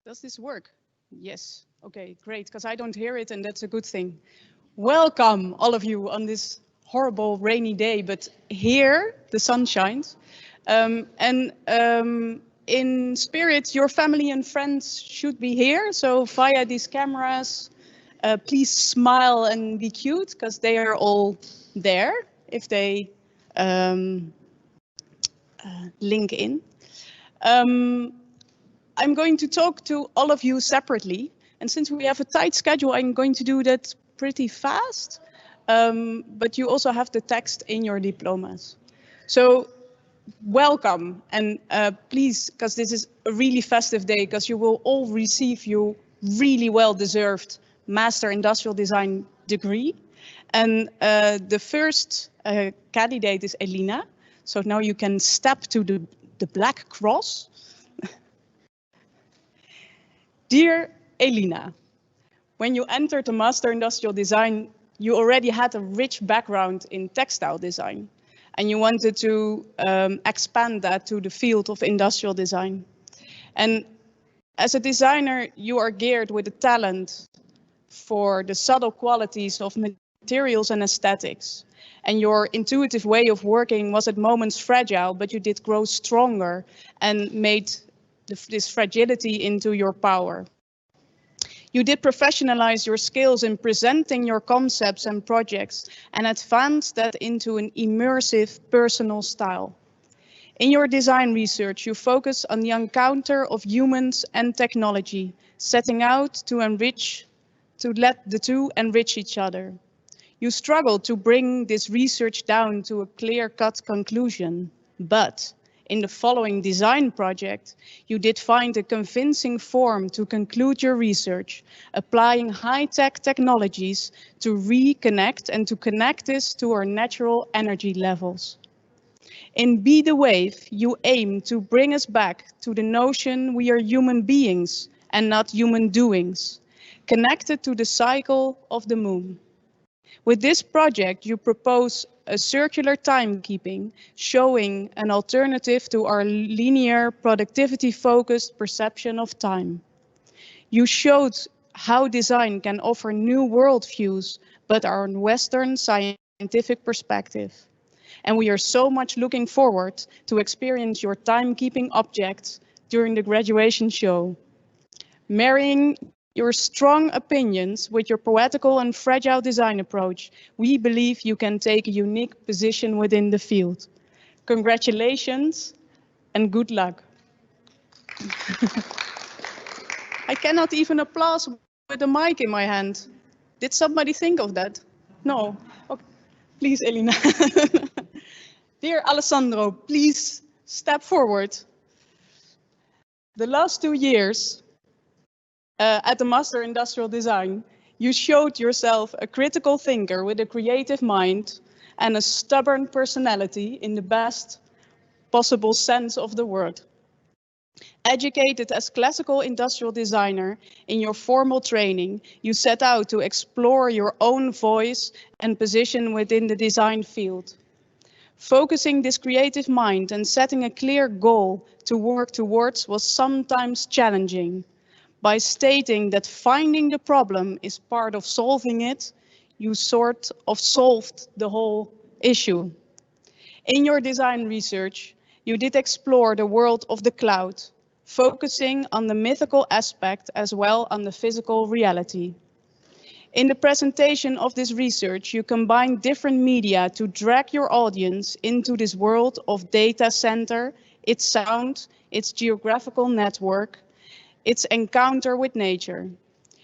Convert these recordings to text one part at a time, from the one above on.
Does this work? Yes. Okay, great, because I don't hear it and that's a good thing. Welcome, all of you, on this horrible rainy day, but here the sun shines. In spirit, your family and friends should be here. So via these cameras, please smile and be cute, because they are all there if they link in. I'm going to talk to all of you separately. And since we have a tight schedule, I'm going to do that pretty fast. But you also have the text in your diplomas. So welcome. And please, because this is a really festive day, because you will all receive your really well-deserved Master Industrial Design degree. And the first candidate is Elina. So now you can step to the black cross. Dear Elina, when you entered the Master Industrial Design, you already had a rich background in textile design, and you wanted to expand that to the field of industrial design. And as a designer, you are geared with a talent for the subtle qualities of materials and aesthetics. And your intuitive way of working was at moments fragile, but you did grow stronger and made this fragility into your power. You did professionalize your skills in presenting your concepts and projects and advance that into an immersive personal style. In your design research, you focus on the encounter of humans and technology, setting out to let the two enrich each other. You struggle to bring this research down to a clear-cut conclusion, but in the following design project, you did find a convincing form to conclude your research, applying high-tech technologies to reconnect and to connect this to our natural energy levels. In Be the Wave, you aim to bring us back to the notion we are human beings and not human doings, connected to the cycle of the moon. With this project, you propose a circular timekeeping, showing an alternative to our linear, productivity-focused perception of time. You showed how design can offer new worldviews, but our Western scientific perspective. And we are so much looking forward to experience your timekeeping objects during the graduation show. Marrying your strong opinions with your poetical and fragile design approach, we believe you can take a unique position within the field. Congratulations and good luck. I cannot even applaud with a mic in my hand. Did somebody think of that? No. Okay. Please, Elina. Dear Alessandro, please step forward. The last 2 years, at the Master Industrial Design, you showed yourself a critical thinker with a creative mind and a stubborn personality in the best possible sense of the word. Educated as classical industrial designer in your formal training, you set out to explore your own voice and position within the design field. Focusing this creative mind and setting a clear goal to work towards was sometimes challenging. By stating that finding the problem is part of solving it, you sort of solved the whole issue. In your design research, you did explore the world of the cloud, focusing on the mythical aspect as well as on the physical reality. In the presentation of this research, you combine different media to drag your audience into this world of data center, its sound, its geographical network, its encounter with nature.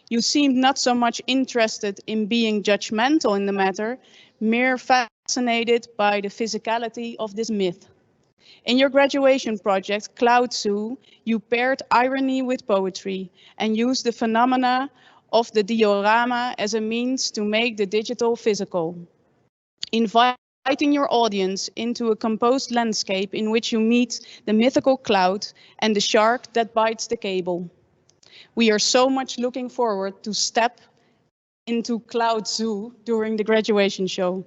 You seemed not so much interested in being judgmental in the matter, mere fascinated by the physicality of this myth. In your graduation project, Cloud Zoo, you paired irony with poetry and used the phenomena of the diorama as a means to make the digital physical. Inviting your audience into a composed landscape in which you meet the mythical cloud and the shark that bites the cable. We are so much looking forward to step into Cloud Zoo during the graduation show.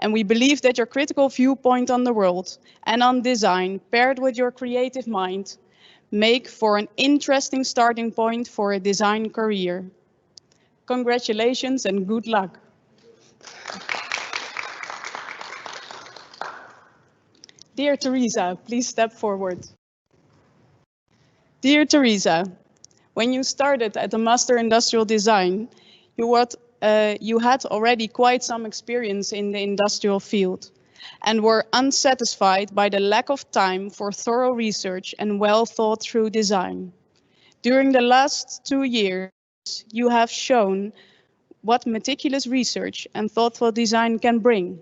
And we believe that your critical viewpoint on the world and on design, paired with your creative mind, make for an interesting starting point for a design career. Congratulations and good luck. Dear Teresa, please step forward. Dear Teresa, when you started at the Master Industrial Design, you had already quite some experience in the industrial field and were unsatisfied by the lack of time for thorough research and well thought through design. During the last 2 years, you have shown what meticulous research and thoughtful design can bring.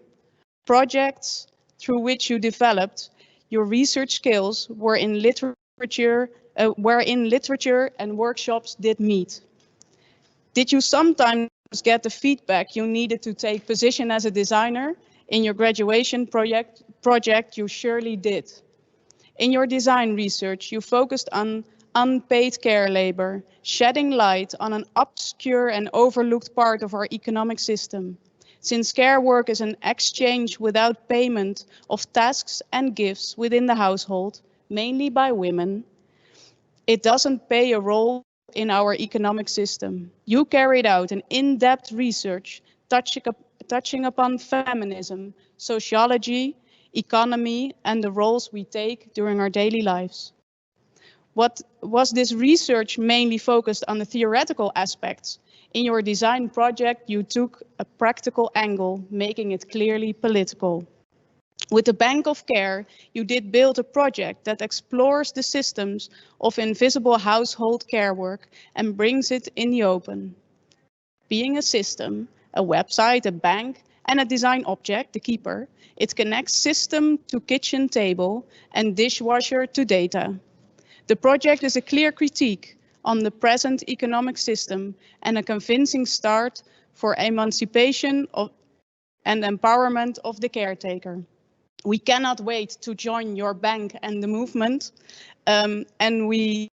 Projects through which you developed your research skills were in literature and workshops did meet. Did you sometimes get the feedback you needed to take position as a designer? In your graduation project, you surely did. In your design research, you focused on unpaid care labor, shedding light on an obscure and overlooked part of our economic system. Since care work is an exchange without payment of tasks and gifts within the household, mainly by women, it doesn't play a role in our economic system. You carried out an in-depth research touching upon feminism, sociology, economy, and the roles we take during our daily lives. What was this research mainly focused on the theoretical aspects? In your design project, you took a practical angle, making it clearly political. With the Bank of Care, you did build a project that explores the systems of invisible household care work and brings it in the open. Being a system, a website, a bank, and a design object, the keeper, it connects system to kitchen table and dishwasher to data. The project is a clear critique on the present economic system and a convincing start for emancipation and empowerment of the caretaker. We cannot wait to join your bank and the movement, and we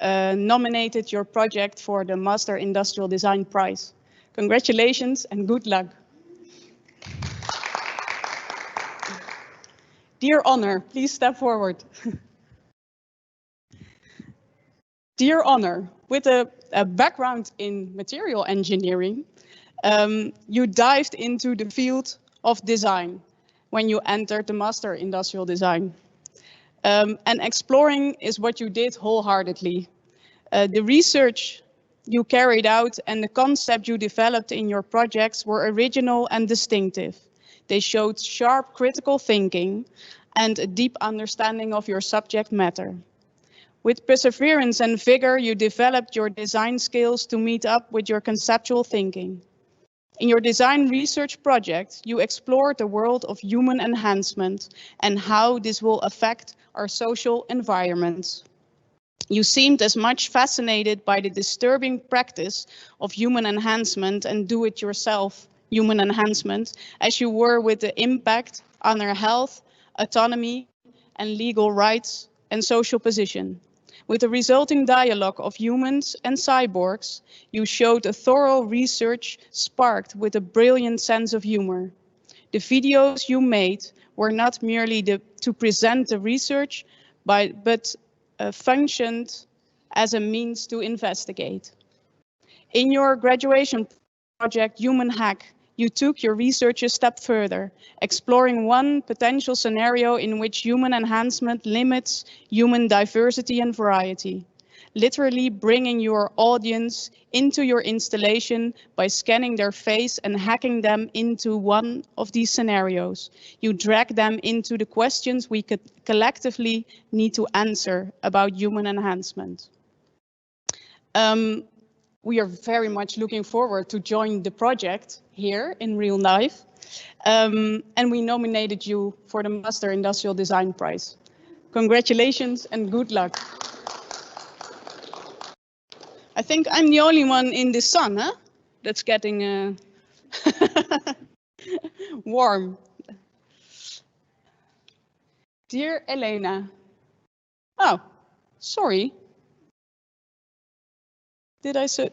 nominated your project for the Master Industrial Design Prize. Congratulations and good luck. Dear Honor, please step forward. Dear Honor, with a background in material engineering, you dived into the field of design when you entered the Master Industrial Design. And exploring is what you did wholeheartedly. The research you carried out and the concept you developed in your projects were original and distinctive. They showed sharp critical thinking and a deep understanding of your subject matter. With perseverance and vigor, you developed your design skills to meet up with your conceptual thinking. In your design research project, you explored the world of human enhancement and how this will affect our social environment. You seemed as much fascinated by the disturbing practice of human enhancement and do-it-yourself human enhancement as you were with the impact on our health, autonomy, and legal rights and social position. With the resulting dialogue of humans and cyborgs, you showed a thorough research sparked with a brilliant sense of humor. The videos you made were not merely to present the research, but functioned as a means to investigate. In your graduation project, Human Hague, you took your research a step further, exploring one potential scenario in which human enhancement limits human diversity and variety, literally bringing your audience into your installation by scanning their face and hacking them into one of these scenarios. You drag them into the questions we could collectively need to answer about human enhancement. We are very much looking forward to join the project here in real life. And we nominated you for the Master Industrial Design Prize. Congratulations and good luck. I think I'm the only one in the sun, huh? That's getting warm. Dear Elena. Oh, sorry. Did I say?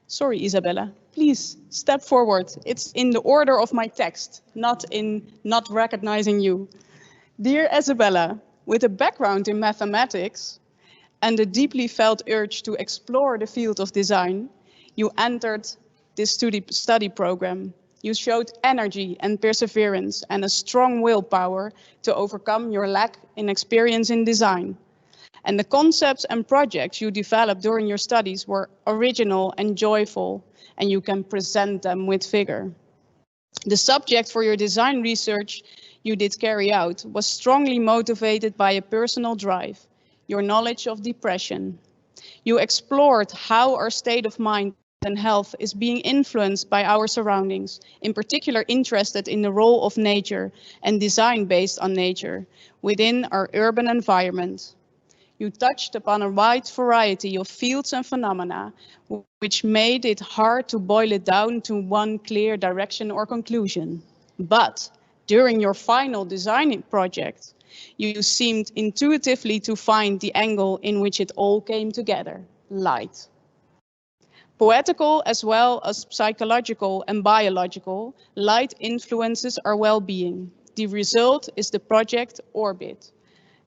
Sorry, Isabella. Please step forward. It's in the order of my text, not recognizing you. Dear Isabella, with a background in mathematics and a deeply felt urge to explore the field of design, you entered this study program. You showed energy and perseverance and a strong willpower to overcome your lack in experience in design. And the concepts and projects you developed during your studies were original and joyful, and you can present them with vigor. The subject for your design research you did carry out was strongly motivated by a personal drive, your knowledge of depression. You explored how our state of mind and health is being influenced by our surroundings, in particular interested in the role of nature and design based on nature within our urban environment. You touched upon a wide variety of fields and phenomena, which made it hard to boil it down to one clear direction or conclusion. But during your final design project, you seemed intuitively to find the angle in which it all came together, light. Poetical as well as psychological and biological, light influences our well-being. The result is the project Orbit.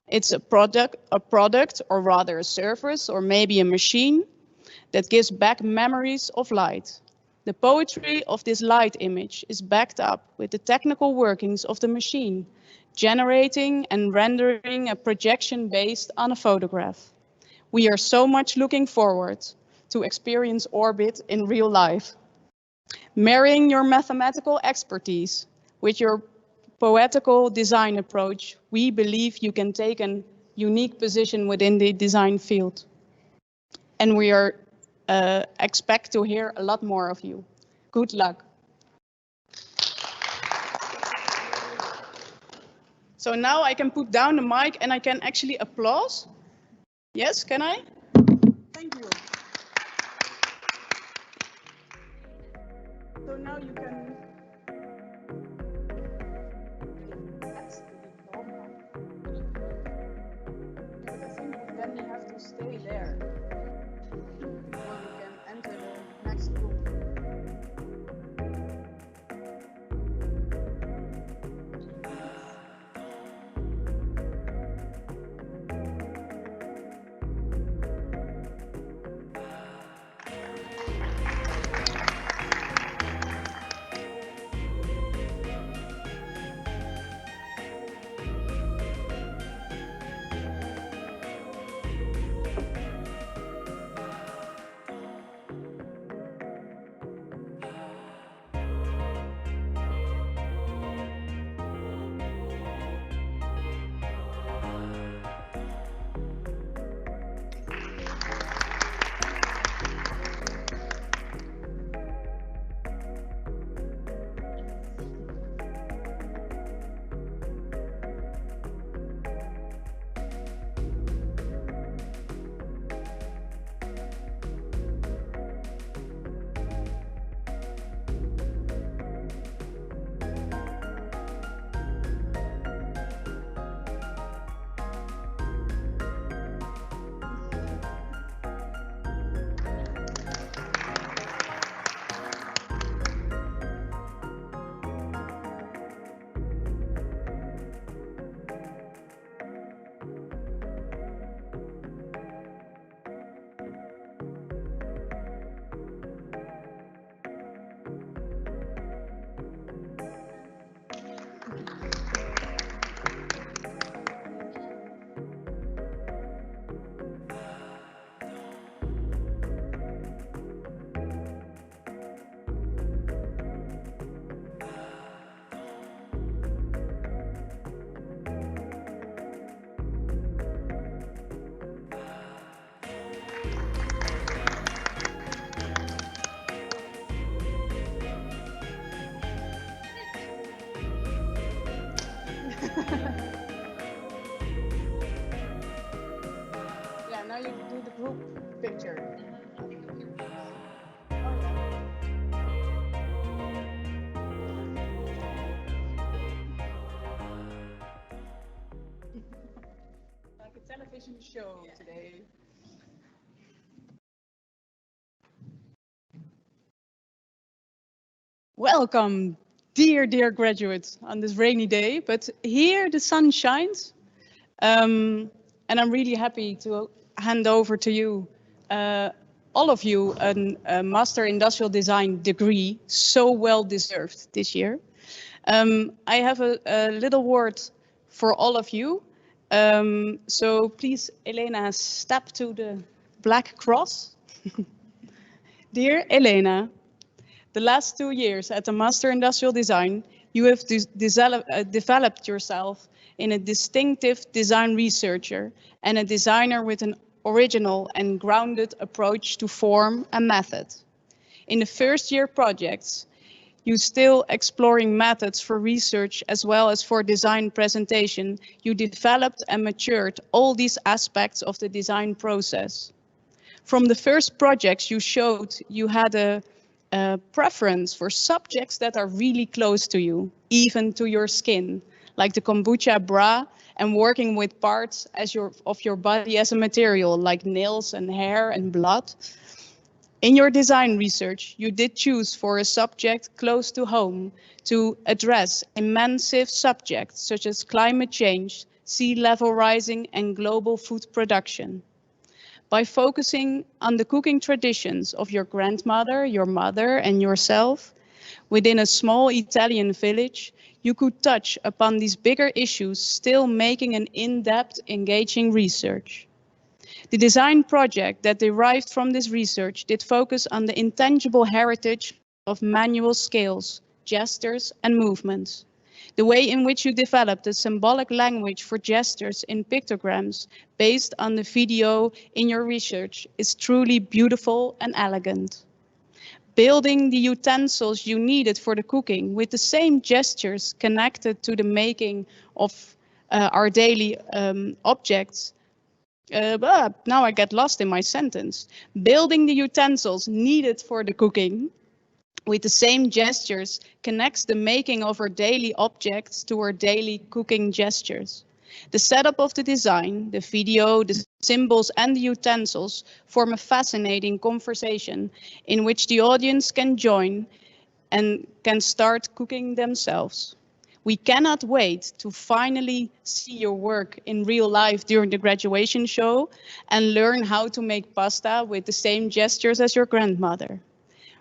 It's a product, or rather a service, or maybe a machine that gives back memories of light. The poetry of this light image is backed up with the technical workings of the machine, generating and rendering a projection based on a photograph. We are so much looking forward to experience Orbit in real life. Marrying your mathematical expertise with your poetical design approach, we believe you can take a unique position within the design field. And we are expect to hear a lot more of you. Good luck. So now I can put down the mic and I can actually applause. Yes, can I? Thank you. So now you can. That's the diploma. But I think then you have to stay there. Or you can enter the next room. Yeah, now you do the group picture. Oh, yeah. Like a television show today. Welcome, dear graduates, on this rainy day, but here the sun shines. And I'm really happy to hand over to you, all of you, a Master Industrial Design degree, so well deserved this year. I have a little word for all of you. So please, Elena, step to the black cross. Dear Elena, the last 2 years at the Master Industrial Design, you have developed yourself in a distinctive design researcher and a designer with an original and grounded approach to form and method. In the first year projects, you still exploring methods for research as well as for design presentation. You developed and matured all these aspects of the design process. From the first projects you showed, you had a preference for subjects that are really close to you, even to your skin, like the kombucha bra and working with parts of your body as a material, like nails and hair and blood. In your design research, you did choose for a subject close to home to address immense subjects such as climate change, sea level rising, and global food production. By focusing on the cooking traditions of your grandmother, your mother, and yourself, within a small Italian village, you could touch upon these bigger issues, still making an in-depth, engaging research. The design project that derived from this research did focus on the intangible heritage of manual scales, gestures, and movements. The way in which you developed a symbolic language for gestures in pictograms based on the video in your research is truly beautiful and elegant. Building the utensils you needed for the cooking with the same gestures connected to the making of our daily objects. Now I get lost in my sentence. Building the utensils needed for the cooking with the same gestures connects the making of our daily objects to our daily cooking gestures. The setup of the design, the video, the symbols and the utensils form a fascinating conversation in which the audience can join and can start cooking themselves. We cannot wait to finally see your work in real life during the graduation show and learn how to make pasta with the same gestures as your grandmother.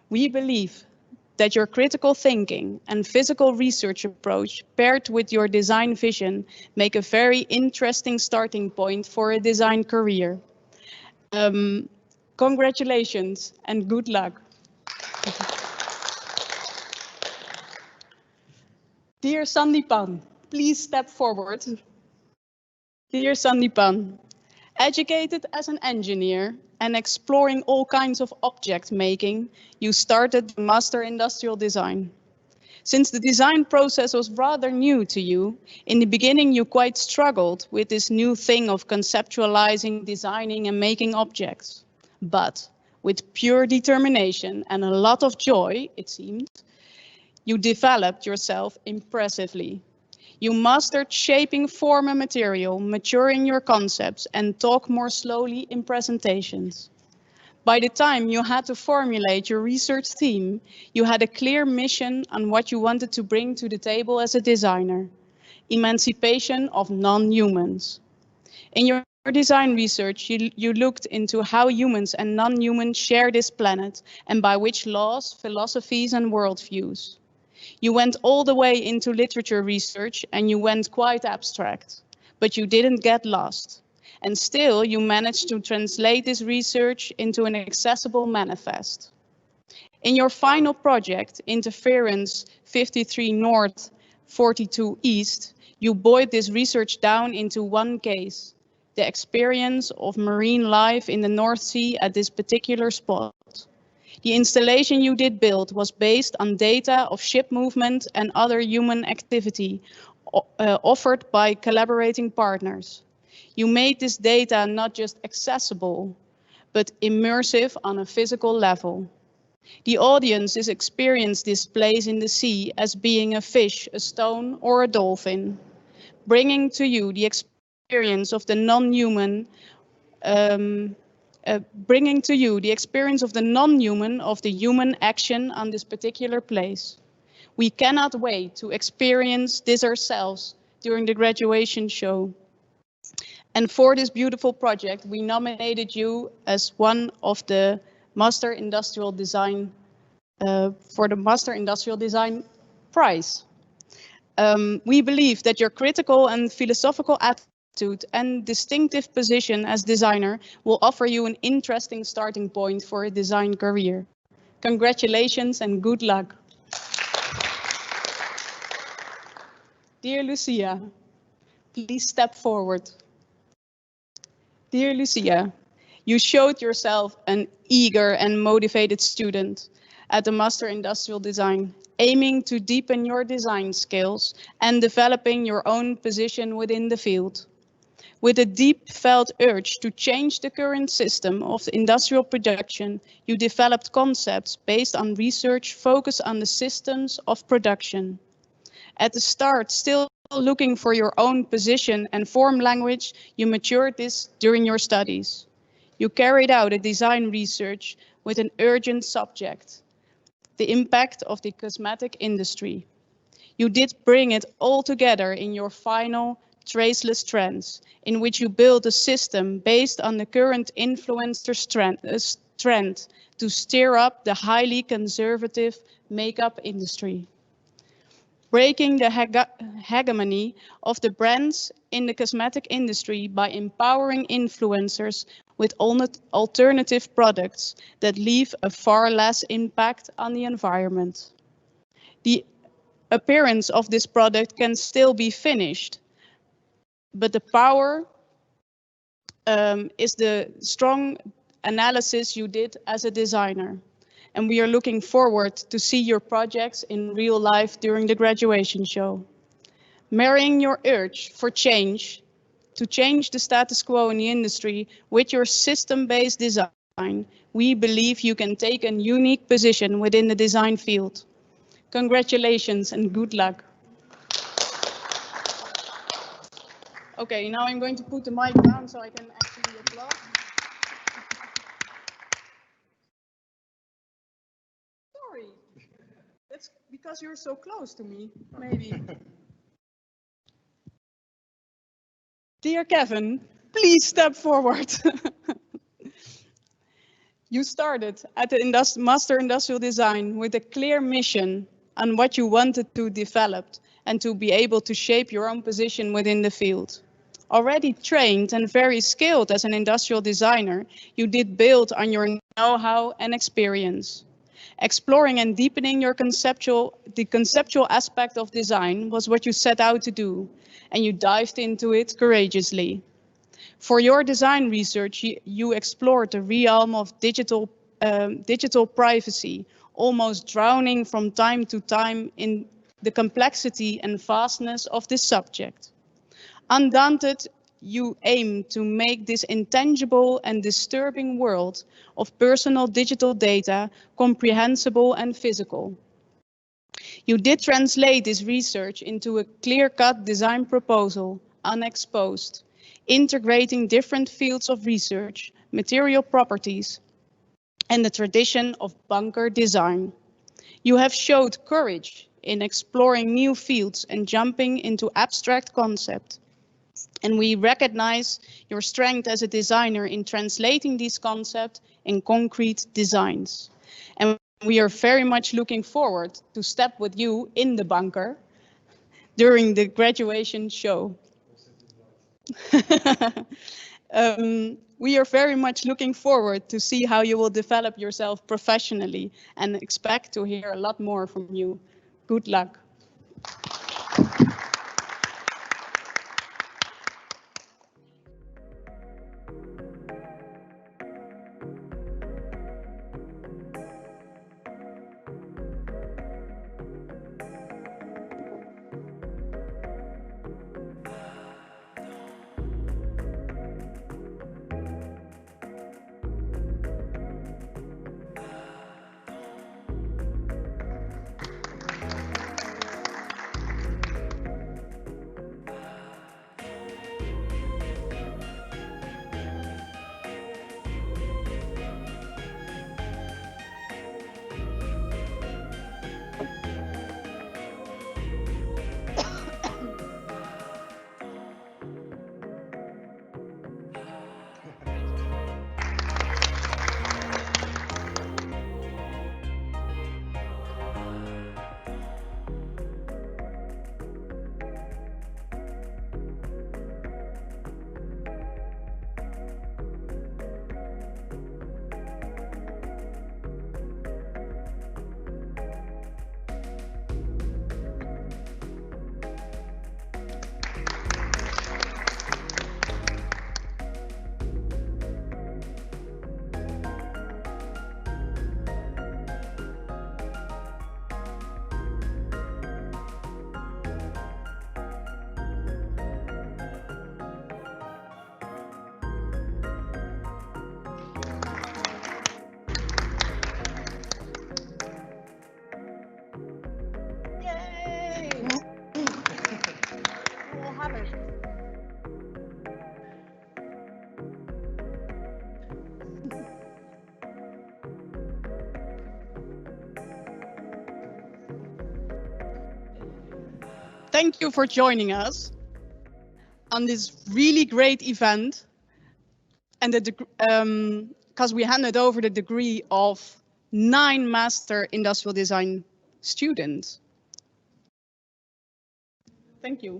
We believe that your critical thinking and physical research approach paired with your design vision make a very interesting starting point for a design career. Congratulations and good luck. Dear Sandipan, please step forward. Dear Sandipan, educated as an engineer and exploring all kinds of object making, you started the Master Industrial Design. Since the design process was rather new to you, in the beginning you quite struggled with this new thing of conceptualizing, designing and making objects. But with pure determination and a lot of joy, it seemed, you developed yourself impressively. You mastered shaping form and material, maturing your concepts, and talk more slowly in presentations. By the time you had to formulate your research theme, you had a clear mission on what you wanted to bring to the table as a designer: emancipation of non-humans. In your design research, you looked into how humans and non-humans share this planet and by which laws, philosophies, and worldviews. You went all the way into literature research and you went quite abstract, but you didn't get lost. And still you managed to translate this research into an accessible manifest. In your final project, Interference 53 North, 42 East, you boiled this research down into one case: the experience of marine life in the North Sea at this particular spot. The installation you did build was based on data of ship movement and other human activity offered by collaborating partners. You made this data not just accessible, but immersive on a physical level. The audience is experienced this place in the sea as being a fish, a stone, or a dolphin, bringing to you the experience of the non-human of the human action on this particular place. We cannot wait to experience this ourselves during the graduation show. And for this beautiful project, we nominated you as one of the Master Industrial Design, for the Master Industrial Design Prize. We believe that your critical and philosophical attitude and distinctive position as designer will offer you an interesting starting point for a design career. Congratulations and good luck. Dear Lucia, please step forward. Dear Lucia, you showed yourself an eager and motivated student at the Master Industrial Design, aiming to deepen your design skills and developing your own position within the field. With a deep felt urge to change the current system of industrial production, you developed concepts based on research focused on the systems of production. At the start, still looking for your own position and form language, you matured this during your studies. You carried out a design research with an urgent subject, the impact of the cosmetic industry. You did bring it all together in your final traceless trends, in which you built a system based on the current influencer trend to steer up the highly conservative makeup industry, breaking the hegemony of the brands in the cosmetic industry by empowering influencers with alternative products that leave a far less impact on the environment. The appearance of this product can still be finished, but the power is the strong analysis you did as a designer. And we are looking forward to see your projects in real life during the graduation show. Marrying your urge for change, to change the status quo in the industry with your system-based design, we believe you can take a unique position within the design field. Congratulations and good luck. Okay, now I'm going to put the mic down so I can actually applaud. Sorry, that's because you're so close to me, maybe. Dear Kevin, please step forward. You started at the Master Industrial Design with a clear mission on what you wanted to develop and to be able to shape your own position within the field. Already trained and very skilled as an industrial designer, you did build on your know-how and experience. Exploring and deepening the conceptual aspect of design was what you set out to do, and you dived into it courageously. For your design research, you explored the realm of digital privacy, almost drowning from time to time in the complexity and vastness of this subject. Undaunted, you aim to make this intangible and disturbing world of personal digital data comprehensible and physical. You did translate this research into a clear-cut design proposal, unexposed, integrating different fields of research, material properties, and the tradition of bunker design. You have showed courage in exploring new fields and jumping into abstract concepts. And we recognize your strength as a designer in translating these concepts in concrete designs. And we are very much looking forward to step with you in the bunker during the graduation show. We are very much looking forward to see how you will develop yourself professionally and expect to hear a lot more from you. Good luck. thank you for joining us on this really great event. And because we handed over the degree of 9 Master Industrial Design students. Thank you.